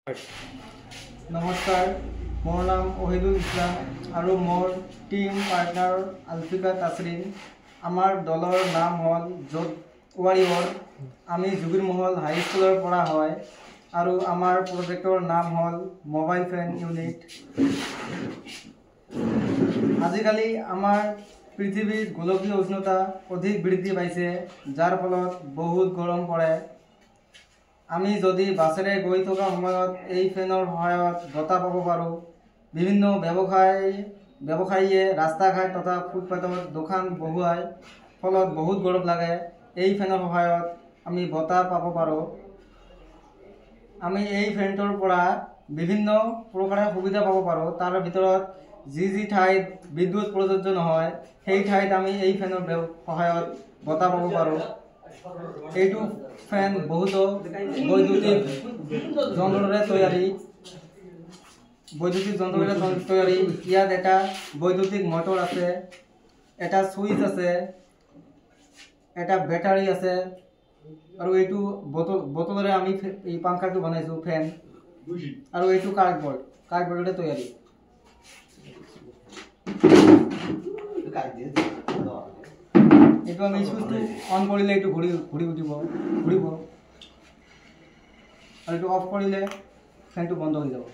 नमस्कार, मोर नाम ओहिदुल इस्लाम और मोर टीम पार्टनार आल्फिका तासरीन। आमार दलर नाम हल जोत वारियर। आमी जुगिर महल हाई स्कुलर पढ़ा है और आमार प्रोजेक्टर नाम हल मोबाइल फैन यूनिट। आजिकाली आमार पृथ्वीर गोलकीय उष्णता अधिक बृद्धि पाइছে, जार फलत बहुत गरम पड़े। आमी जदि बासेरे गई थका समयत এই ফেনৰ সহায়ত বতাহ পাব পাৰোঁ। বিভিন্ন ব্যৱসায়ীয়ে ৰাস্তা ঘাট তথা ফুটপাথত দোকান বহুৱাই ফলত বহুত গৰম লাগে। এই ফেনৰ সহায়ত আমি বতাহ পাব পাৰোঁ। আমি এই ফেনটোৰ পৰা বিভিন্ন প্ৰকাৰৰ সুবিধা পাব পাৰোঁ। তাৰ ভিতৰত যি ঠাইত বিদ্যুৎ প্ৰযোজ্য নহয় সেই ঠাইত আমি এই ফেনৰ সহায়ত বতাহ পাব পাৰোঁ। এইটো ফেন বহুত বৈদ্যুতিক যন্ত্ৰৰে তৈয়াৰী। ইয়াত এটা বৈদ্যুতিক মটৰ আছে, এটা সুইচ আছে, এটা বেটাৰী আছে আৰু এইটো বটলৰে আমি এই পাংখাটো বনাইছো ফেন। আৰু এইটো কাৰ্ডবৰ্ডৰে তৈয়াৰী। এইটো আমি সুইচটো অন কৰিলে এইটো ঘূৰি উঠিব আৰু এইটো অফ কৰিলে ফেনটো বন্ধ হৈ যাব।